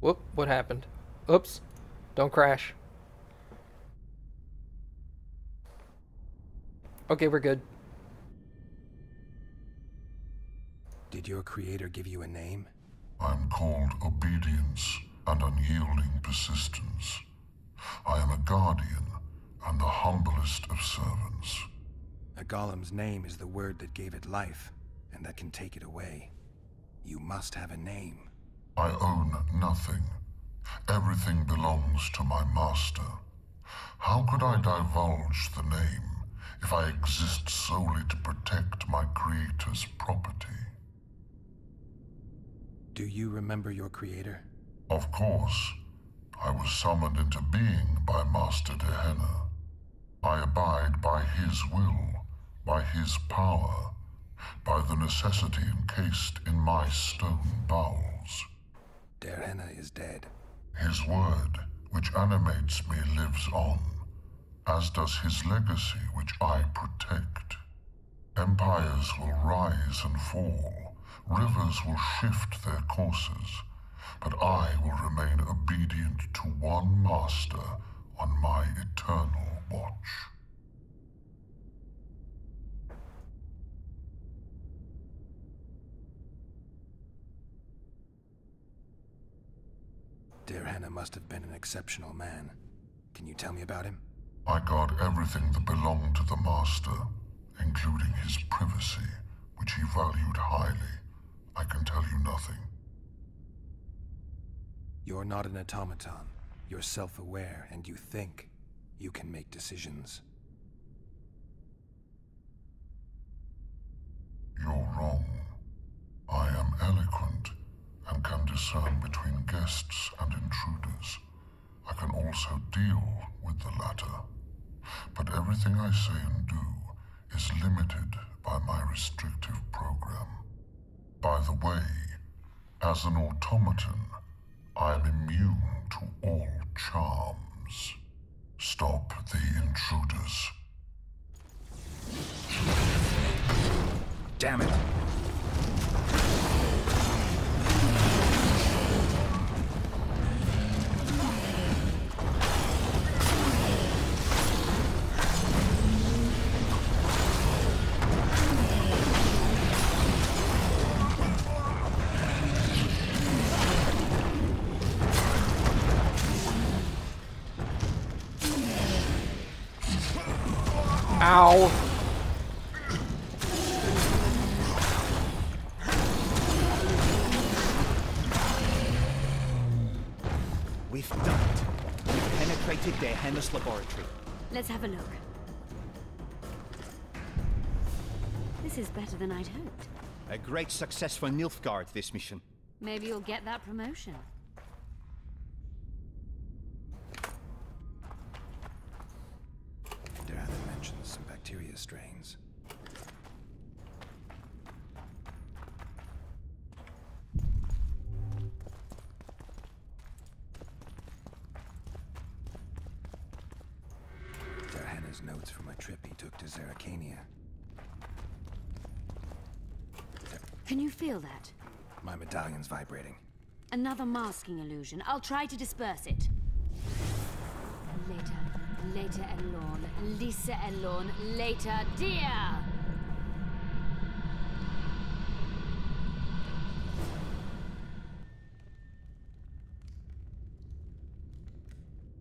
Whoop, what happened? Oops. Don't crash. Okay, we're good. Did your creator give you a name? I'm called obedience and unyielding persistence. I am a guardian and the humblest of servants. A golem's name is the word that gave it life, and that can take it away. You must have a name. I own nothing. Everything belongs to my master. How could I divulge the name if I exist solely to protect my creator's property? Do you remember your creator? Of course. I was summoned into being by Master Gehenna. I abide by his will, by his power, by the necessity encased in my stone bowels. Gehenna is dead. His word, which animates me, lives on, as does his legacy, which I protect. Empires will rise and fall, rivers will shift their courses, but I will remain obedient to one master on my eternal watch. Gehenna must have been an exceptional man. Can you tell me about him? I guard everything that belonged to the master, including his privacy, which he valued highly. I can tell you nothing. You're not an automaton. You're self-aware, and you think. You can make decisions. You're wrong. I am eloquent and can discern between guests and intruders. I can also deal with the latter. But everything I say and do is limited by my restrictive program. By the way, as an automaton, I am immune to all charms. Stop the intruders. Damn it! Ow! We've done it. We've penetrated Gehenna's laboratory. Let's have a look. This is better than I'd hoped. A great success for Nilfgaard, this mission. Maybe you'll get that promotion. Gehenna mentions some bacteria strains. Gehenna's notes from a trip he took to Zeracania. Can you feel that? My medallion's vibrating. Another masking illusion. I'll try to disperse it. Later Elorn. Lisa Elorn. Later, dear!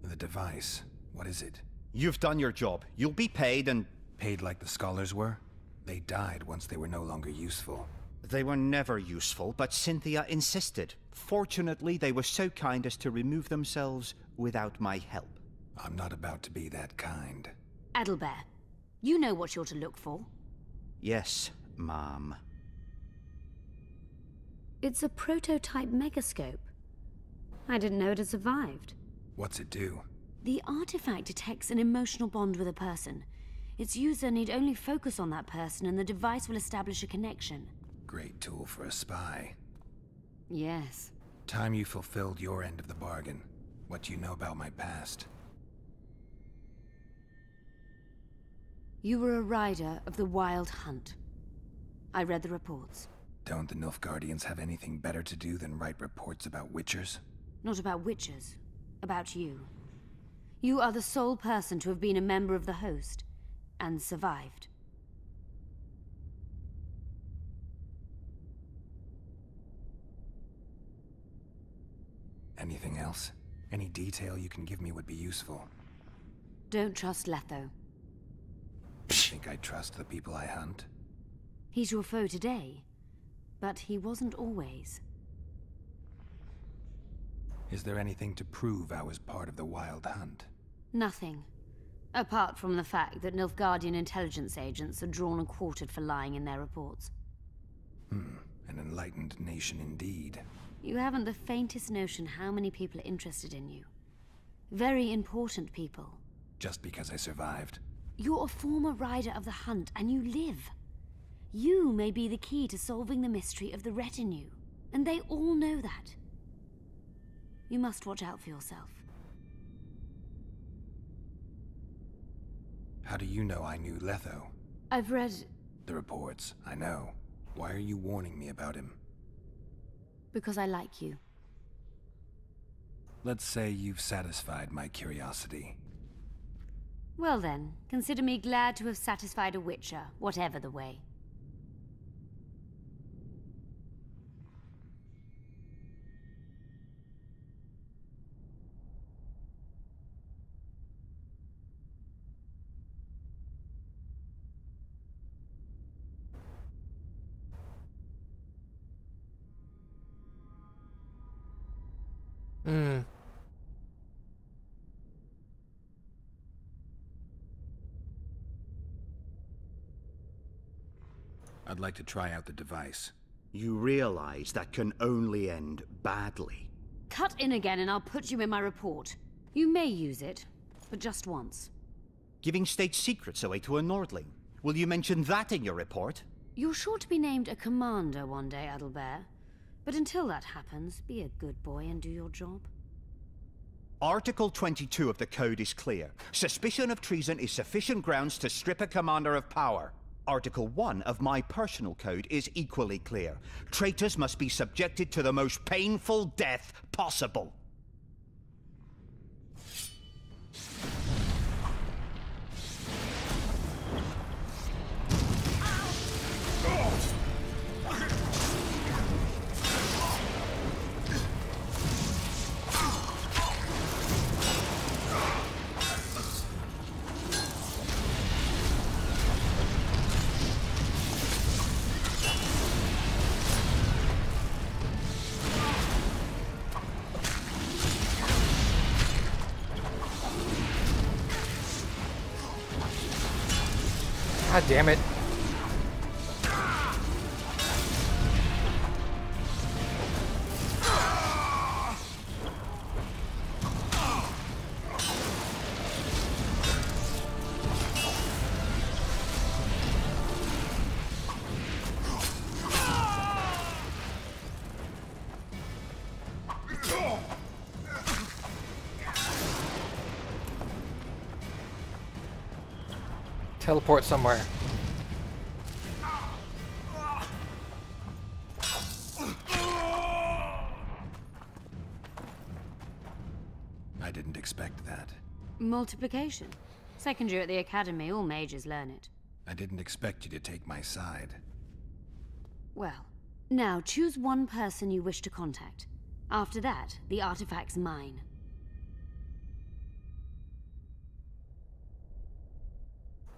The device. What is it? You've done your job. You'll be paid and... Paid like the scholars were? They died once they were no longer useful. They were never useful, but Cynthia insisted. Fortunately, they were so kind as to remove themselves without my help. I'm not about to be that kind. Adelbert, you know what you're to look for. Yes, Mom. It's a prototype megascope. I didn't know it had survived. What's it do? The artifact detects an emotional bond with a person. Its user need only focus on that person and the device will establish a connection. Great tool for a spy. Yes. Time you fulfilled your end of the bargain. What do you know about my past? You were a rider of the Wild Hunt. I read the reports. Don't the Nilfgaardians have anything better to do than write reports about witchers? Not about witchers. About you. You are the sole person to have been a member of the host, and survived. Anything else? Any detail you can give me would be useful. Don't trust Letho. Think I trust the people I hunt? He's your foe today, but he wasn't always. Is there anything to prove I was part of the Wild Hunt? Nothing. Apart from the fact that Nilfgaardian intelligence agents are drawn and quartered for lying in their reports. An enlightened nation indeed. You haven't the faintest notion how many people are interested in you. Very important people. Just because I survived? You're a former rider of the hunt, and you live. You may be the key to solving the mystery of the retinue, and they all know that. You must watch out for yourself. How do you know I knew Letho? I've read... The reports, I know. Why are you warning me about him? because I like you. Let's say you've satisfied my curiosity. Well then, consider me glad to have satisfied a witcher, whatever the way. I'd like to try out the device. You realize that can only end badly. Cut in again and I'll put you in my report. You may use it, but just once. Giving state secrets away to a Nordling. Will you mention that in your report? You're sure to be named a commander one day, Adalbert. But until that happens, be a good boy and do your job. Article 22 of the Code is clear. Suspicion of treason is sufficient grounds to strip a commander of power. Article 1 of my personal code is equally clear. Traitors must be subjected to the most painful death possible. God damn it. Teleport somewhere. I didn't expect that. Multiplication. Second year at the academy, all mages learn it. I didn't expect you to take my side. Well, now choose one person you wish to contact. After that, the artifact's mine.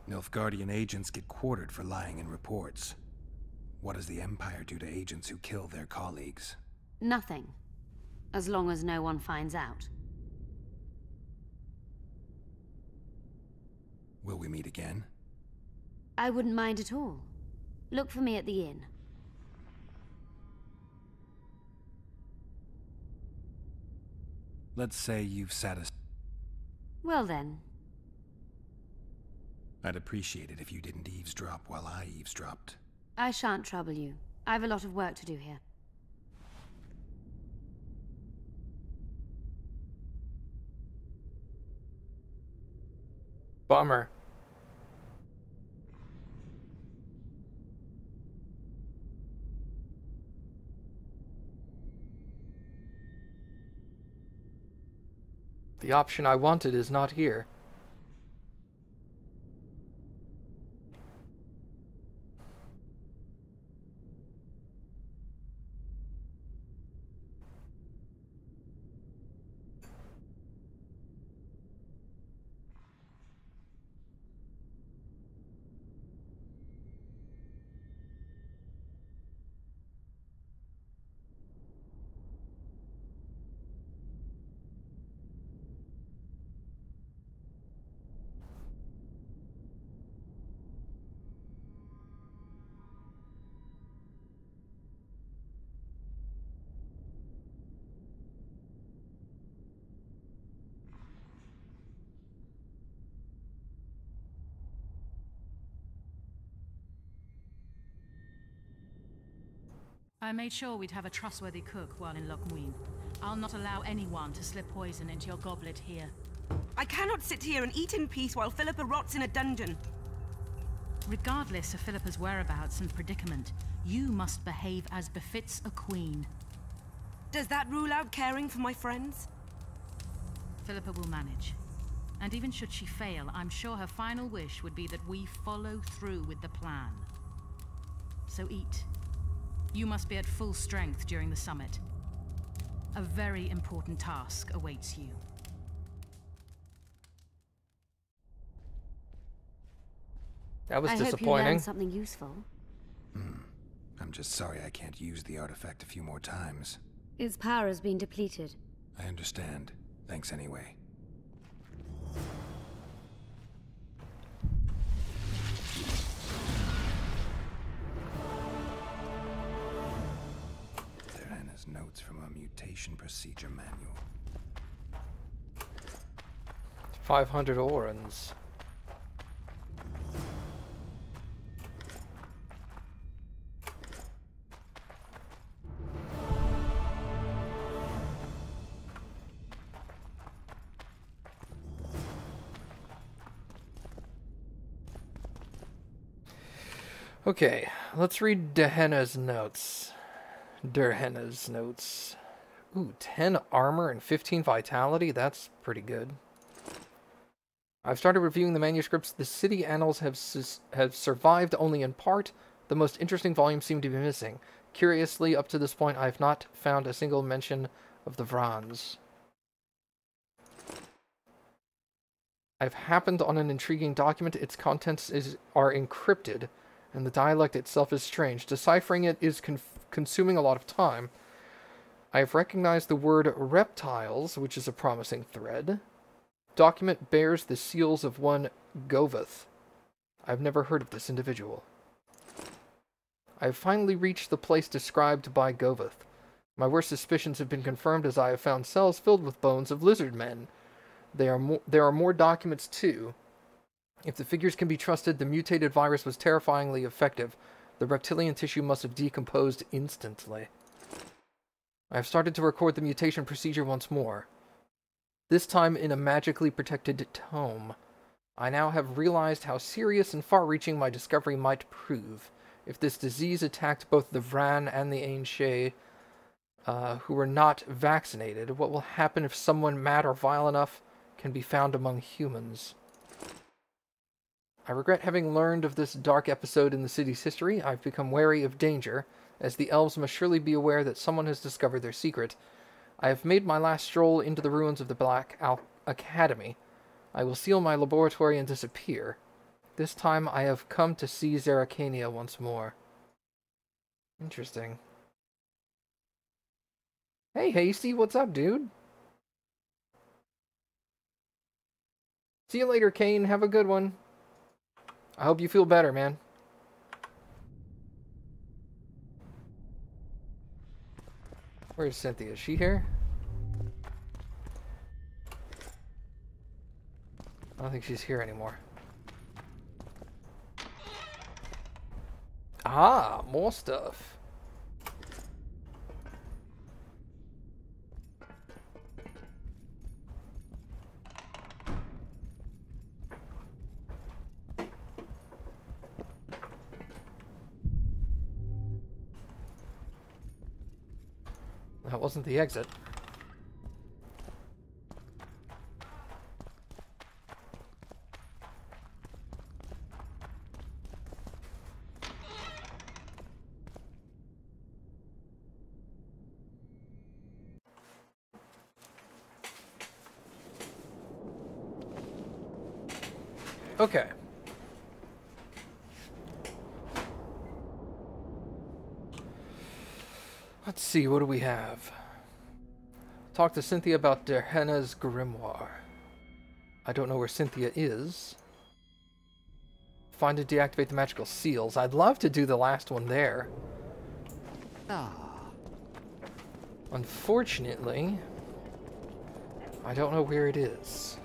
Nilfgaardian agents get quartered for lying in reports. What does the Empire do to agents who kill their colleagues? Nothing. As long as no one finds out. Will we meet again? I wouldn't mind at all. Look for me at the inn. Let's say you've satisfied. Well then. I'd appreciate it if you didn't eavesdrop while I eavesdropped. I shan't trouble you. I've a lot of work to do here. Bummer. The option I wanted is not here. I made sure we'd have a trustworthy cook while in Lochmuin. I'll not allow anyone to slip poison into your goblet here. I cannot sit here and eat in peace while Philippa rots in a dungeon. Regardless of Philippa's whereabouts and predicament, you must behave as befits a queen. Does that rule out caring for my friends? Philippa will manage. And even should she fail, I'm sure her final wish would be that we follow through with the plan. So eat. You must be at full strength during the summit. A very important task awaits you. That was I hope you disappointing. learned something useful. I'm just sorry I can't use the artifact a few more times. Its power has been depleted. I understand. Thanks anyway. There's notes from a mutation procedure manual. 500 orans. Okay, let's read Dehenna's notes. Derhenna's notes. Ooh, 10 armor and 15 vitality? That's pretty good. I've started reviewing the manuscripts. The city annals have survived only in part. The most interesting volumes seem to be missing. Curiously, up to this point, I've not found a single mention of the Vrans. I've happened on an intriguing document. Its contents are encrypted, and the dialect itself is strange. Deciphering it is consuming a lot of time. I have recognized the word reptiles, which is a promising thread. Document bears the seals of one Goveth. I've never heard of this individual. I have finally reached the place described by Goveth. My worst suspicions have been confirmed as I have found cells filled with bones of lizard men. There are more documents too. If the figures can be trusted, the mutated virus was terrifyingly effective. The reptilian tissue must have decomposed instantly. I have started to record the mutation procedure once more. This time in a magically protected tome. I now have realized how serious and far-reaching my discovery might prove. If this disease attacked both the Vran and the Ain-Shay, who were not vaccinated, what will happen if someone mad or vile enough can be found among humans? I regret having learned of this dark episode in the city's history. I've become wary of danger, as the elves must surely be aware that someone has discovered their secret. I have made my last stroll into the ruins of the Black Academy. I will seal my laboratory and disappear. This time I have come to see Zeracania once more. Interesting. Hey, Hasty, what's up, dude? See you later, Kane. Have a good one. I hope you feel better, man. Where's Cynthia? Is she here? I don't think she's here anymore. Ah, more stuff. That wasn't the exit. Okay. Let's see, what do we have? Talk to Cynthia about Derhena's grimoire. I don't know where Cynthia is. Find and deactivate the magical seals. I'd love to do the last one there. Unfortunately, I don't know where it is.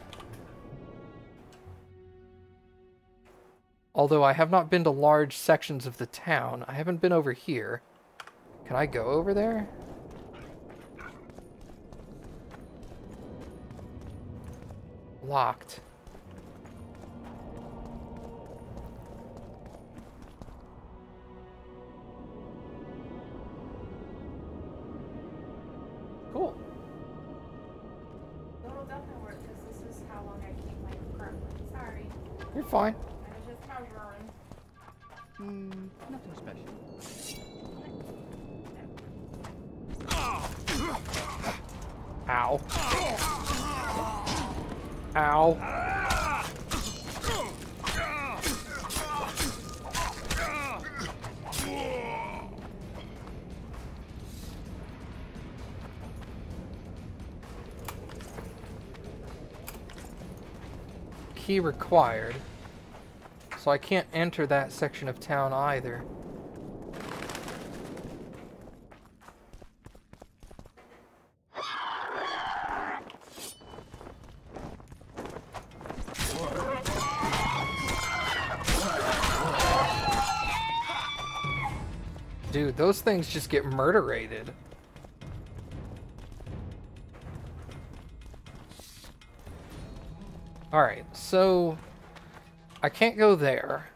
Although I have not been to large sections of the town. I haven't been over here. Can I go over there? Locked. Cool. No, it'll definitely work because this is how long I keep my current one. Sorry. You're fine. I was just measuring. Nothing special. Ow. Ow. Key required. So I can't enter that section of town either. Dude, those things just get murderated. Alright, so I can't go there.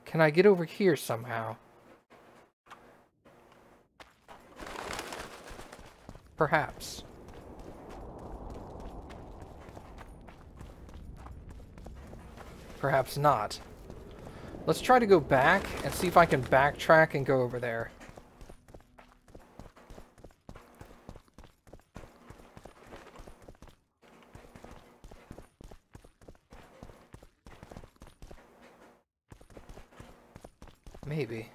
Can I get over here somehow? Perhaps. Perhaps not. Let's try to go back and see if I can backtrack and go over there. Maybe.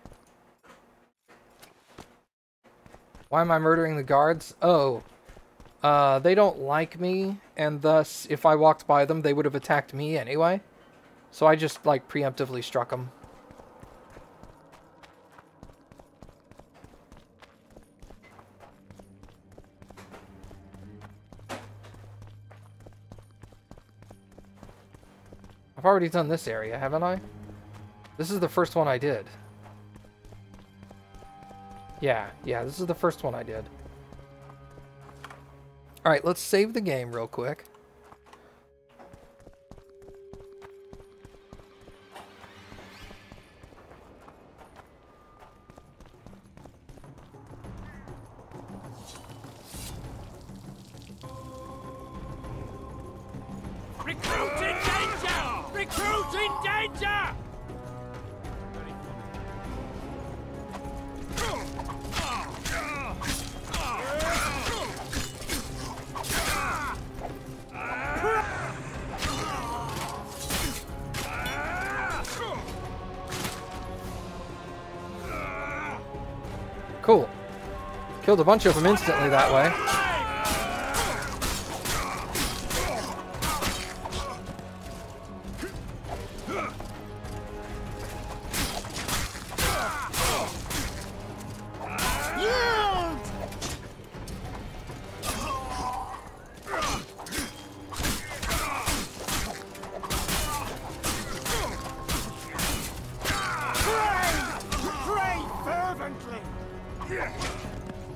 Why am I murdering the guards? Oh. They don't like me, and thus, if I walked by them, they would have attacked me anyway. So I just, like, preemptively struck them. I've already done this area, haven't I? This is the first one I did. Yeah, this is the first one I did. Alright, let's save the game real quick. Recruit in danger! Recruit in danger! Cool. Killed a bunch of them instantly that way.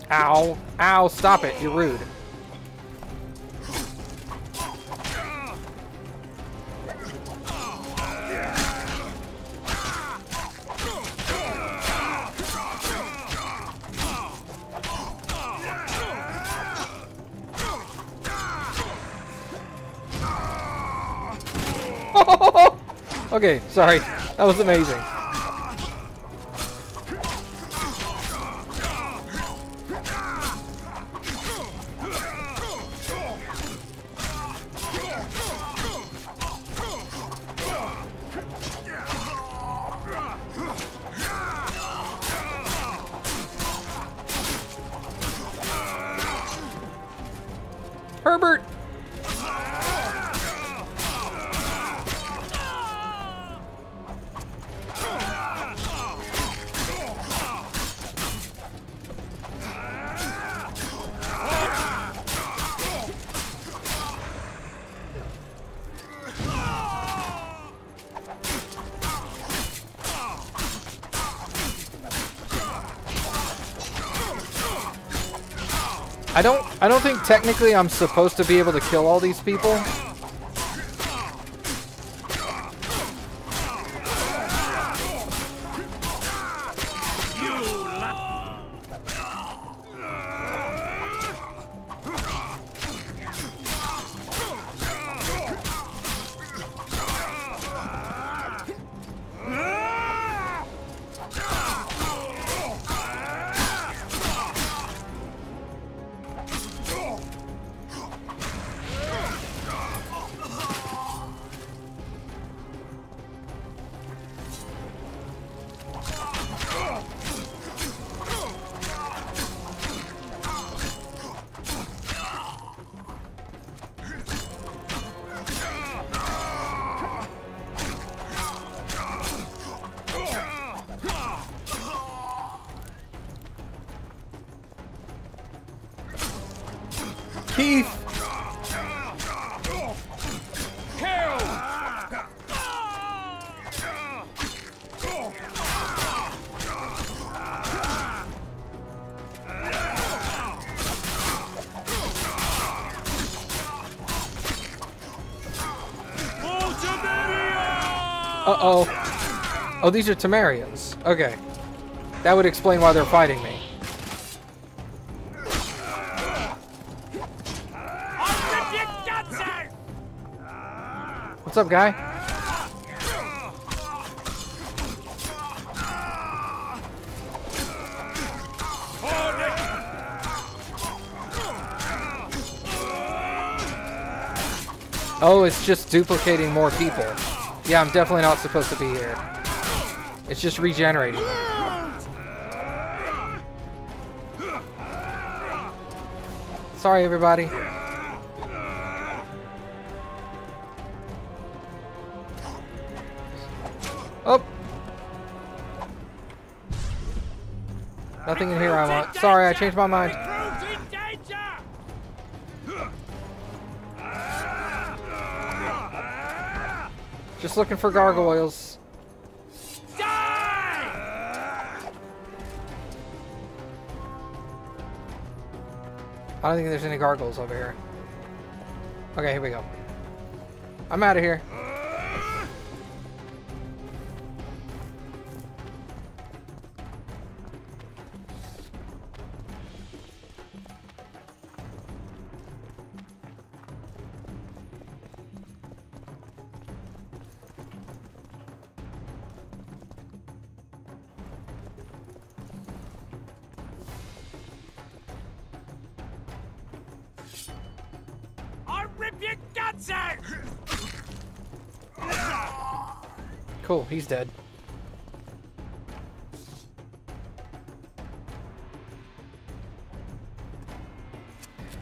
Ow. Ow, stop it. You're rude. Okay, sorry. That was amazing. Herbert! I don't think technically I'm supposed to be able to kill all these people. Keith! Uh-oh. Oh, these are Temerians. Okay. That would explain why they're fighting me. What's up, guy? Oh, it's just duplicating more people. Yeah, I'm definitely not supposed to be here. It's just regenerating. Sorry, everybody. Oh! Nothing in here I want. Sorry, I changed my mind. Just looking for gargoyles. I don't think there's any gargoyles over here. Okay, here we go. I'm out of here. Cool, he's dead.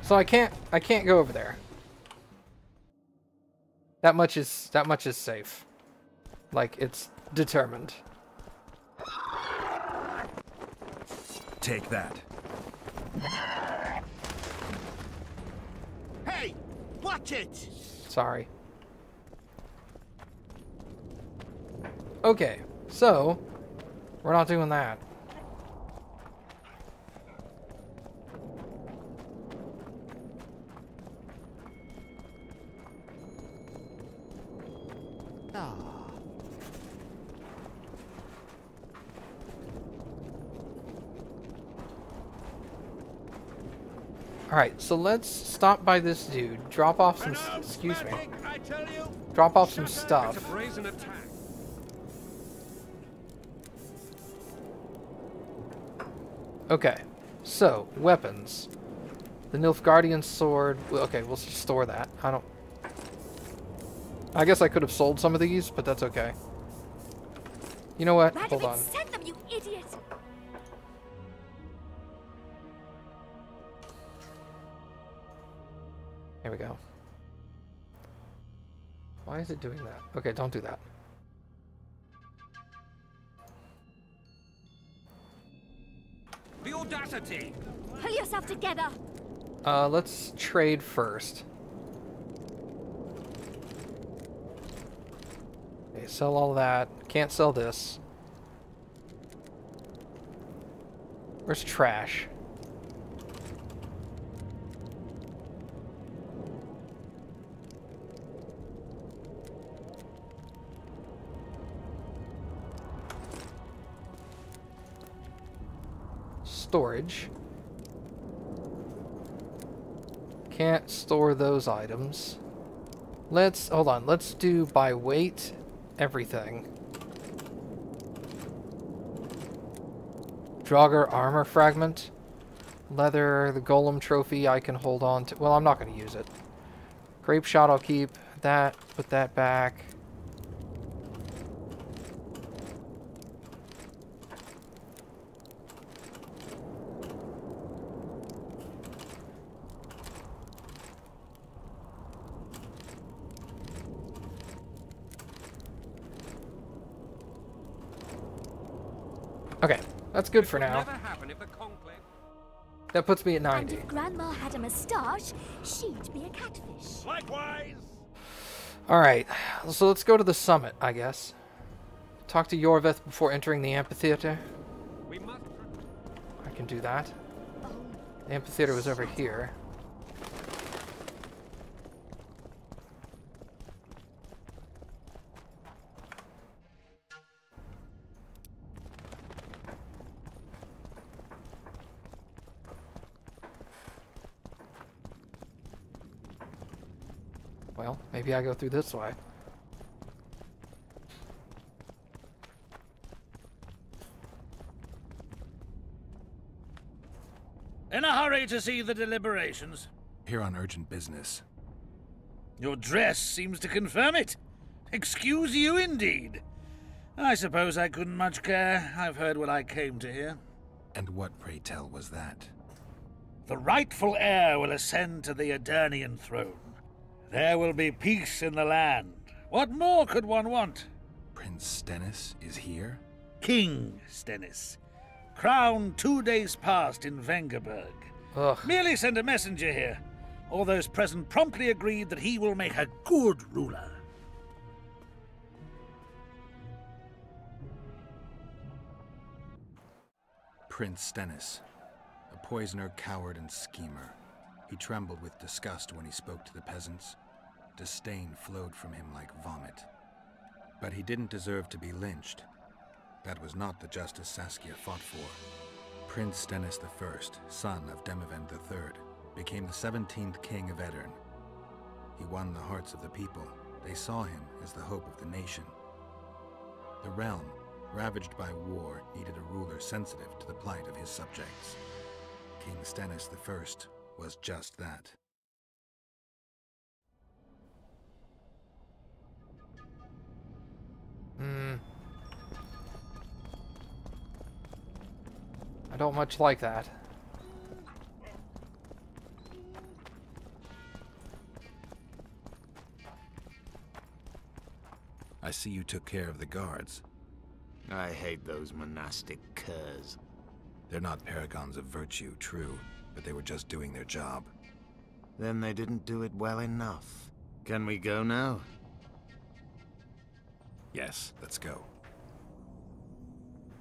So I can't go over there. That much is safe. Like, it's determined. Take that. Hey! Watch it! Sorry. Okay, so we're not doing that. Alright, so let's stop by this dude, drop off some, excuse me, drop off some stuff. Okay, so, weapons. The Nilfgaardian sword, okay, we'll just store that. I guess I could have sold some of these, but that's okay. You know what? Hold on. Send them, you idiot! Here we go. Why is it doing that? Okay, don't do that. The audacity! Pull yourself together! Let's trade first. Okay, sell all that. Can't sell this. Where's trash? Storage. Can't store those items. Let's, hold on, let's do by weight everything. Draugr armor fragment. Leather, the golem trophy I can hold on to. Well, I'm not going to use it. Grape shot I'll keep. That, put that back. Okay, that's good for now. That puts me at 90. And if Grandma had a moustache, she'd be a catfish. Likewise! Alright, so let's go to the summit, I guess. Talk to Yorveth before entering the amphitheater. We must... I can do that. The amphitheater was over here. Well, maybe I go through this way. In a hurry to see the deliberations. Here on urgent business. Your dress seems to confirm it. Excuse you indeed. I suppose I couldn't much care. I've heard what I came to hear. And what, pray tell, was that? The rightful heir will ascend to the Aedirnian throne. There will be peace in the land. What more could one want? Prince Stennis is here? King Stennis. Crowned 2 days past in Vengerberg. Ugh. Merely send a messenger here. All those present promptly agreed that he will make a good ruler. Prince Stennis. A poisoner, coward, and schemer. He trembled with disgust when he spoke to the peasants. Disdain flowed from him like vomit. But he didn't deserve to be lynched. That was not the justice Saskia fought for. Prince Stennis I, son of Demavend III, became the 17th king of Aedirn. He won the hearts of the people. They saw him as the hope of the nation. The realm, ravaged by war, needed a ruler sensitive to the plight of his subjects. King Stennis I was just that. I don't much like that. I see you took care of the guards. I hate those monastic curs. They're not paragons of virtue, true, but they were just doing their job. Then they didn't do it well enough. Can we go now? Yes, let's go.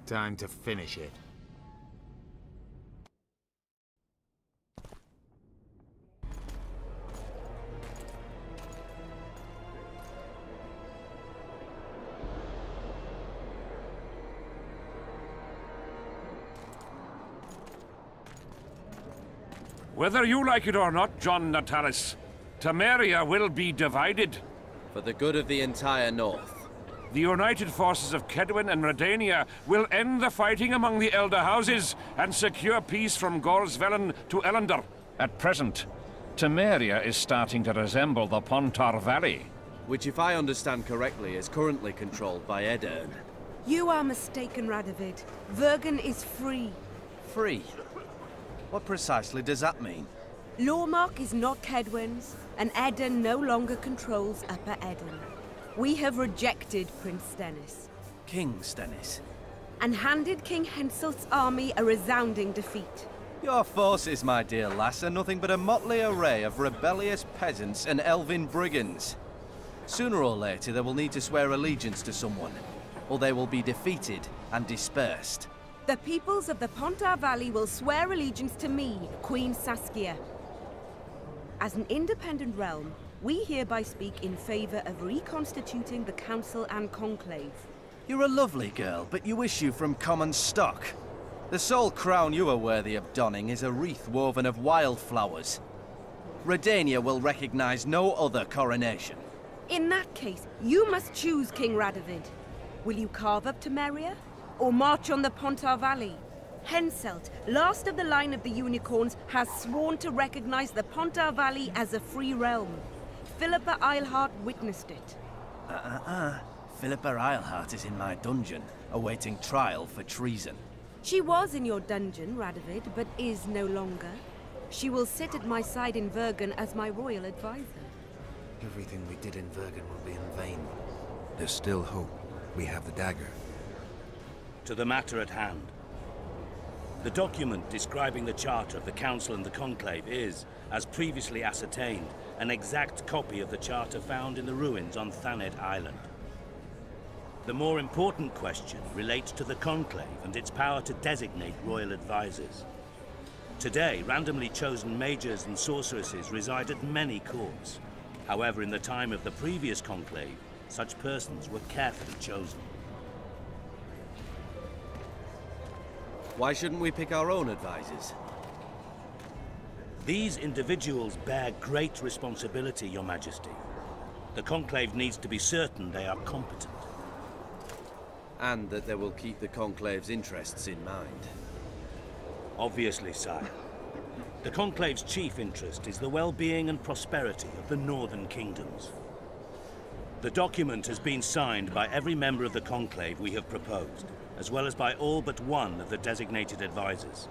Time to finish it. Whether you like it or not, John Natalis, Temeria will be divided. For the good of the entire North. The united forces of Kedwin and Redania will end the fighting among the Elder Houses and secure peace from Gorsvelen to Ellender. At present, Temeria is starting to resemble the Pontar Valley. Which, if I understand correctly, is currently controlled by Aedirn. You are mistaken, Radovid. Vergen is free. Free? What precisely does that mean? Lawmark is not Kedwen's, and Eden no longer controls Upper Eden. We have rejected Prince Stennis. King Stennis. And handed King Henselt's army a resounding defeat. Your forces, my dear lass, are nothing but a motley array of rebellious peasants and elven brigands. Sooner or later, they will need to swear allegiance to someone, or they will be defeated and dispersed. The peoples of the Pontar Valley will swear allegiance to me, Queen Saskia. As an independent realm, we hereby speak in favor of reconstituting the Council and Conclave. You're a lovely girl, but you issue from common stock. The sole crown you are worthy of donning is a wreath woven of wildflowers. Redania will recognize no other coronation. In that case, you must choose King Radovid. Will you carve up Temeria, or march on the Pontar Valley? Henselt, last of the line of the Unicorns, has sworn to recognize the Pontar Valley as a free realm. Philippa Eilhart witnessed it. Philippa Eilhart is in my dungeon, awaiting trial for treason. She was in your dungeon, Radovid, but is no longer. She will sit at my side in Vergen as my royal advisor. Everything we did in Vergen will be in vain. There's still hope. We have the dagger. To the matter at hand. The document describing the charter of the Council and the Conclave is, as previously ascertained, an exact copy of the charter found in the ruins on Thanet Island. The more important question relates to the Conclave and its power to designate royal advisors. Today, randomly chosen mages and sorceresses reside at many courts. However, in the time of the previous Conclave, such persons were carefully chosen. Why shouldn't we pick our own advisors? These individuals bear great responsibility, Your Majesty. The Conclave needs to be certain they are competent. And that they will keep the Conclave's interests in mind. Obviously, sire. The Conclave's chief interest is the well-being and prosperity of the Northern Kingdoms. The document has been signed by every member of the Conclave we have proposed, as well as by all but one of the designated advisors.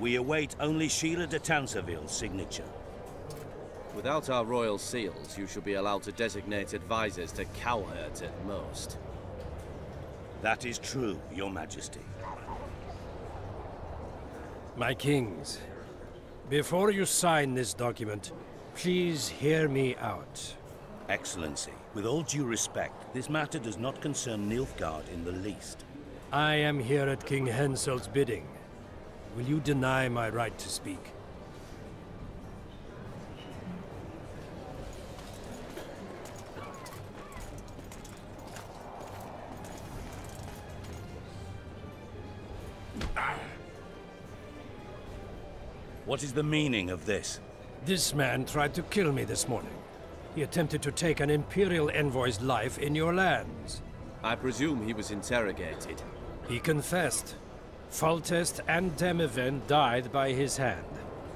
We await only Sheila de Tanseville's signature. Without our royal seals, you should be allowed to designate advisors to cowherd at most. That is true, Your Majesty. My kings, before you sign this document, please hear me out. Excellency, with all due respect, this matter does not concern Nilfgaard in the least. I am here at King Henselt's bidding. Will you deny my right to speak? What is the meaning of this? This man tried to kill me this morning. He attempted to take an Imperial envoy's life in your lands. I presume he was interrogated. He confessed. Foltest and Demiven died by his hand.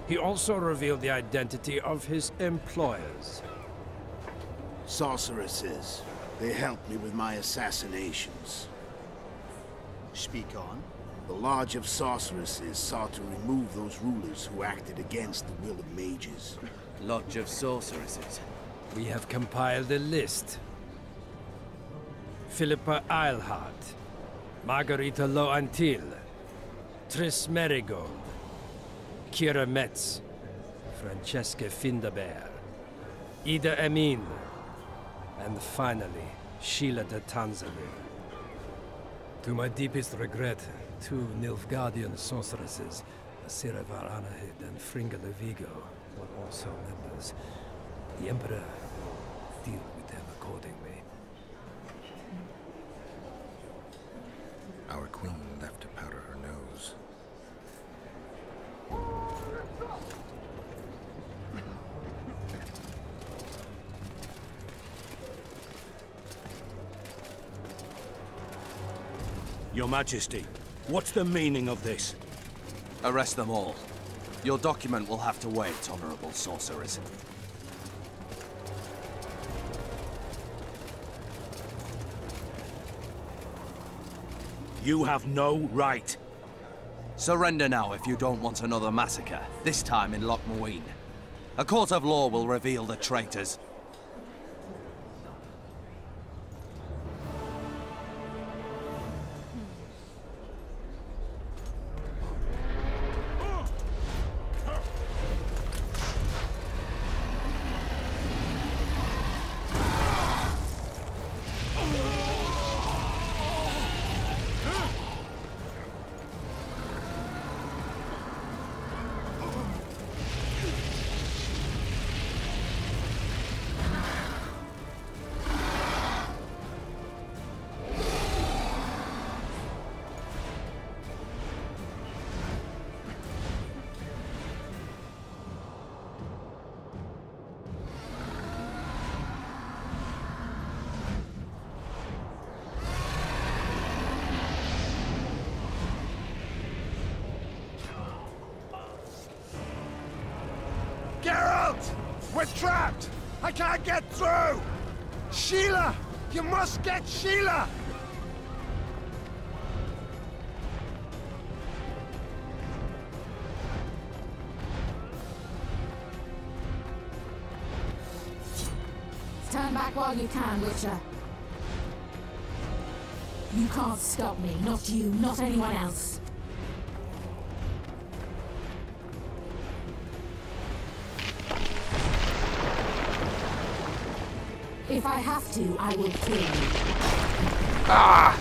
He also revealed the identity of his employers. Sorceresses. They helped me with my assassinations. Speak on. The Lodge of Sorceresses sought to remove those rulers who acted against the will of mages. Lodge of Sorceresses. We have compiled a list. Philippa Eilhart, Margarita Loantil, Triss Merigold, Kira Metz, Francesca Findaber, Ida Emin, and finally, Sheila de Tanseville. To my deepest regret, two Nilfgaardian sorceresses, Asira Varanahid and Fringa Levigo, were also members. The Emperor deal with them accordingly. Our queen left to powder her nose. Your Majesty, what's the meaning of this? Arrest them all. Your document will have to wait, honorable sorcerers. You have no right. Surrender now if you don't want another massacre, this time in Loch Muin. A court of law will reveal the traitors. Geralt! We're trapped! I can't get through! Sheila! You must get Sheila! Stand back while you can, Witcher. You can't stop me. Not you, not anyone else. If I have to, I will kill you. Ah!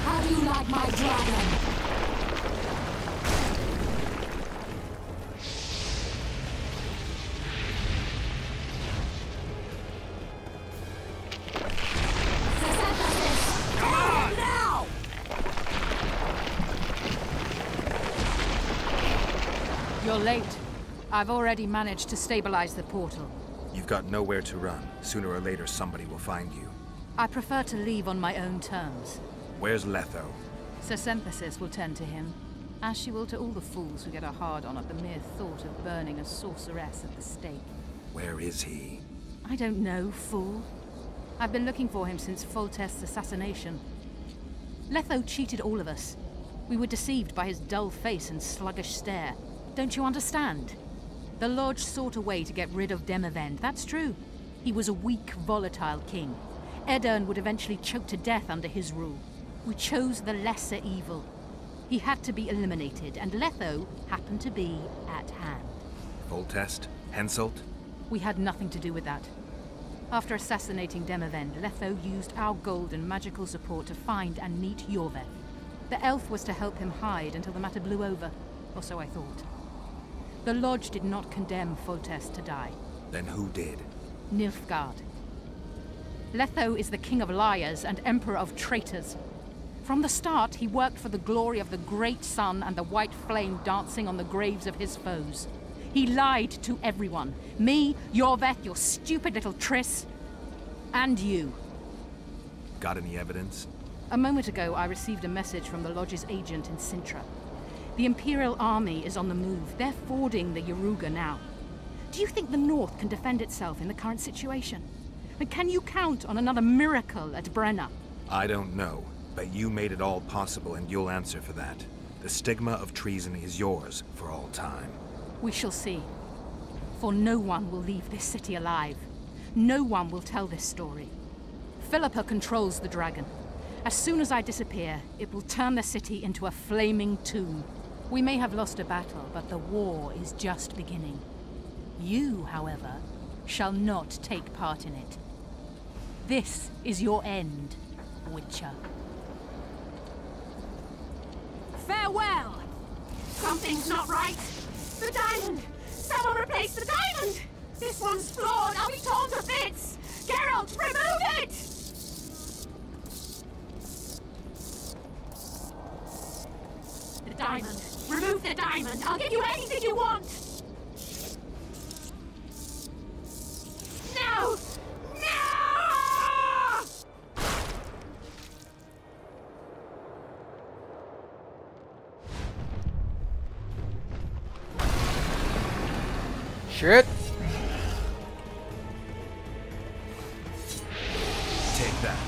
How do you like my dragon? You're late. I've already managed to stabilize the portal. You've got nowhere to run. Sooner or later, somebody will find you. I prefer to leave on my own terms. Where's Letho? Scoia'tael will tend to him, as she will to all the fools who get a hard-on at the mere thought of burning a sorceress at the stake. Where is he? I don't know, fool. I've been looking for him since Foltest's assassination. Letho cheated all of us. We were deceived by his dull face and sluggish stare. Don't you understand? The Lodge sought a way to get rid of Demavend, that's true. He was a weak, volatile king. Edirn would eventually choke to death under his rule. We chose the lesser evil. He had to be eliminated, and Letho happened to be at hand. Foltest? Henselt? We had nothing to do with that. After assassinating Demavend, Letho used our gold and magical support to find and meet Yorveth. The elf was to help him hide until the matter blew over, or so I thought. The Lodge did not condemn Foltest to die. Then who did? Nilfgaard. Letho is the king of liars and emperor of traitors. From the start, he worked for the glory of the great sun and the white flame dancing on the graves of his foes. He lied to everyone. Me, Yorveth, your stupid little Triss, and you. Got any evidence? A moment ago, I received a message from the Lodge's agent in Sintra. The Imperial army is on the move. They're fording the Yaruga now. Do you think the North can defend itself in the current situation? And can you count on another miracle at Brenna? I don't know, but you made it all possible and you'll answer for that. The stigma of treason is yours for all time. We shall see. For no one will leave this city alive. No one will tell this story. Philippa controls the dragon. As soon as I disappear, it will turn the city into a flaming tomb. We may have lost a battle, but the war is just beginning. You, however, shall not take part in it. This is your end, Witcher. Farewell! Something's not right! The diamond! Someone replace the diamond! This one's flawed! I'll be torn to bits! Geralt, remove it! The diamond! Remove the diamond! I'll give you anything you want! No! No! Shit! Take that.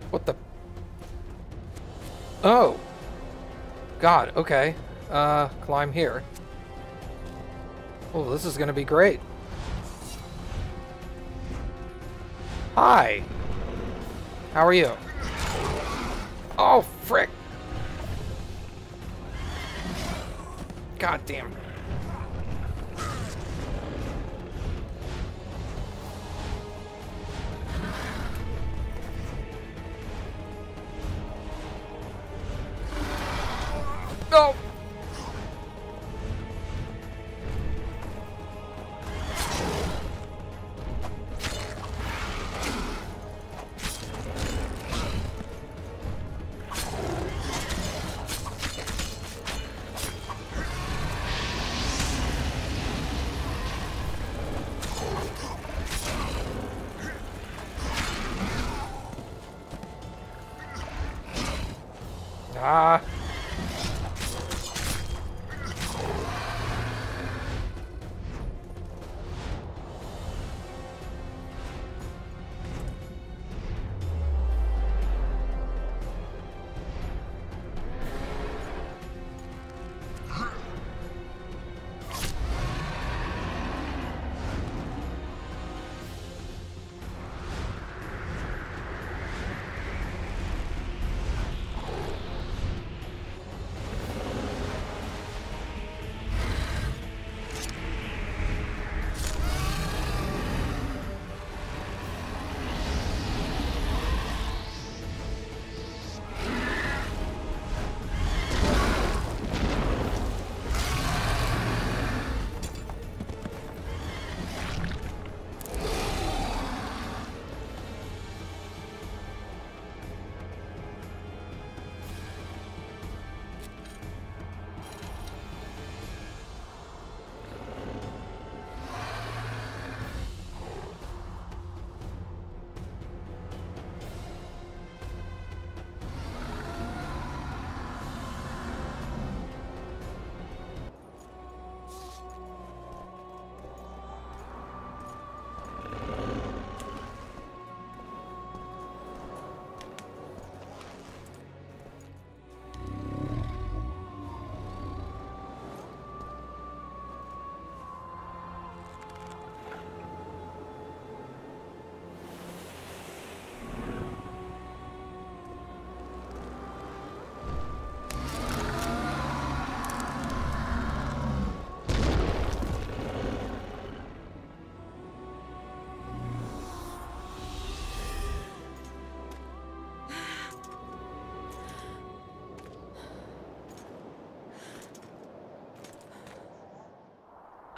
What the? Oh! God, okay. Climb here. Oh, this is gonna be great. Hi! How are you? Oh, frick! God damn. No! Ah.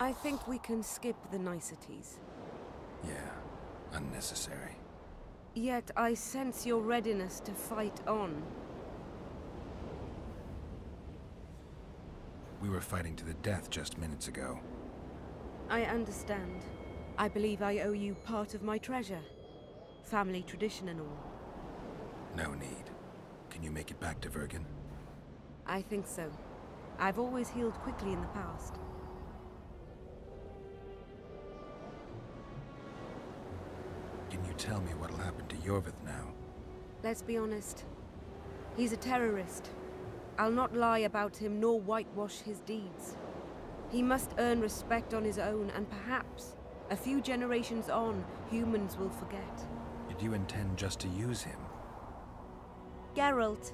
I think we can skip the niceties. Yeah, unnecessary. Yet I sense your readiness to fight on. We were fighting to the death just minutes ago. I understand. I believe I owe you part of my treasure. Family tradition and all. No need. Can you make it back to Vergen? I think so. I've always healed quickly in the past. Can you tell me what'll happen to Yorvith now? Let's be honest. He's a terrorist. I'll not lie about him nor whitewash his deeds. He must earn respect on his own, and perhaps, a few generations on, humans will forget. Did you intend just to use him? Geralt,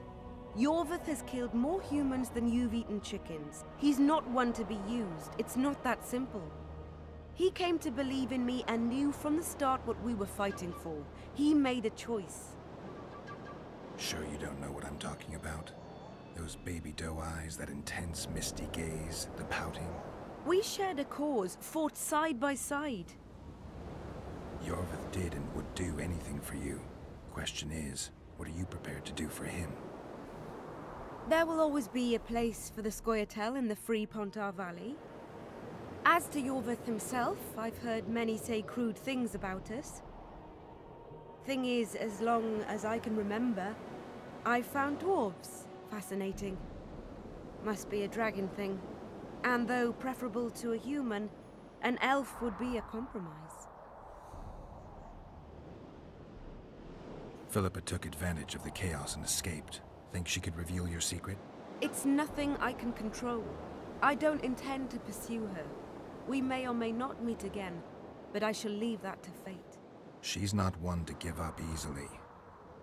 Yorvith has killed more humans than you've eaten chickens. He's not one to be used. It's not that simple. He came to believe in me and knew from the start what we were fighting for. He made a choice. Sure you don't know what I'm talking about? Those baby doe eyes, that intense misty gaze, the pouting. We shared a cause, fought side by side. Yorvith did and would do anything for you. Question is, what are you prepared to do for him? There will always be a place for the Scoia'tael in the free Pontar Valley. As to Yorvith himself, I've heard many say crude things about us. Thing is, as long as I can remember, I've found dwarves fascinating. Must be a dragon thing. And though preferable to a human, an elf would be a compromise. Philippa took advantage of the chaos and escaped. Think she could reveal your secret? It's nothing I can control. I don't intend to pursue her. We may or may not meet again, but I shall leave that to fate. She's not one to give up easily.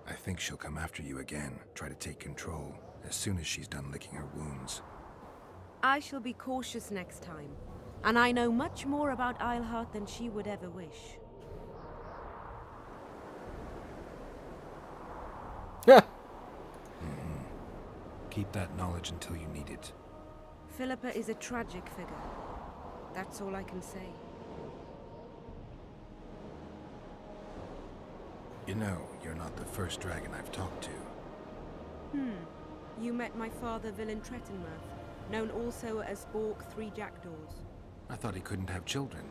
I think she'll come after you again, try to take control, as soon as she's done licking her wounds. I shall be cautious next time, and I know much more about Eilhart than she would ever wish. Keep that knowledge until you need it. Philippa is a tragic figure. That's all I can say. You know, you're not the first dragon I've talked to. You met my father, Villain Trettenmirth, known also as Bork Three Jackdaws. I thought he couldn't have children.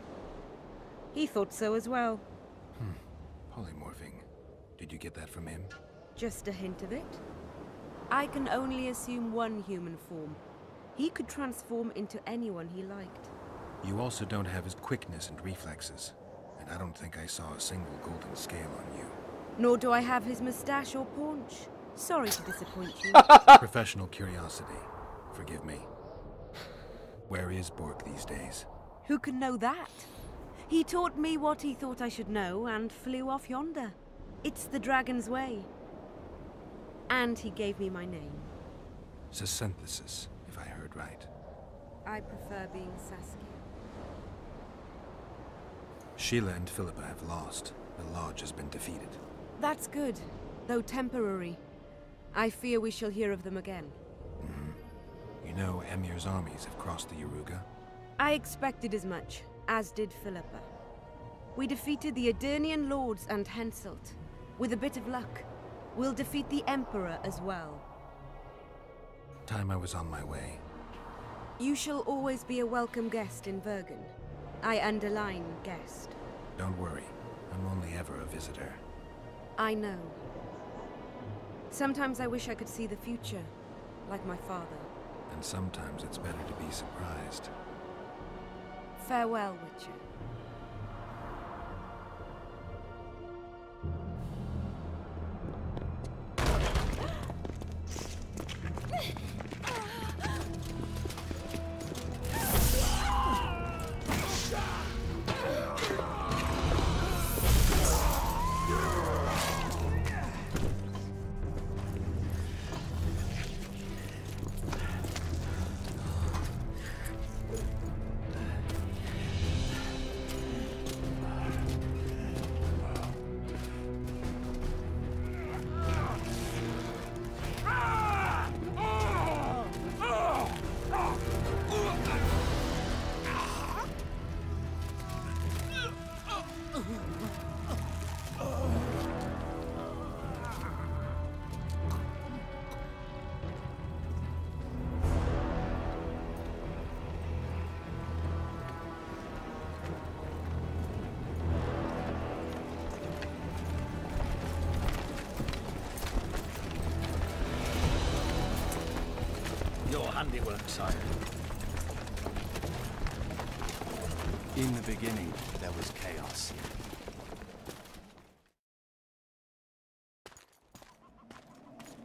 He thought so as well. Polymorphing. Did you get that from him? Just a hint of it. I can only assume one human form. He could transform into anyone he liked. You also don't have his quickness and reflexes, and I don't think I saw a single golden scale on you. Nor do I have his mustache or paunch. Sorry to disappoint you. Professional curiosity. Forgive me. Where is Bork these days? Who can know that? He taught me what he thought I should know and flew off yonder. It's the dragon's way. And he gave me my name. Synthesis, if I heard right. I prefer being Saskia. Sheila and Philippa have lost. The Lodge has been defeated. That's good, though temporary. I fear we shall hear of them again. You know, Emir's armies have crossed the Yaruga? I expected as much, as did Philippa. We defeated the Adernian lords and Henselt. With a bit of luck, we'll defeat the Emperor as well. Time I was on my way. You shall always be a welcome guest in Vergen. I underline guest. Don't worry, I'm only ever a visitor. I know. Sometimes I wish I could see the future, like my father. And sometimes it's better to be surprised. Farewell, Witcher. Your handiwork, sire. In the beginning, there was chaos.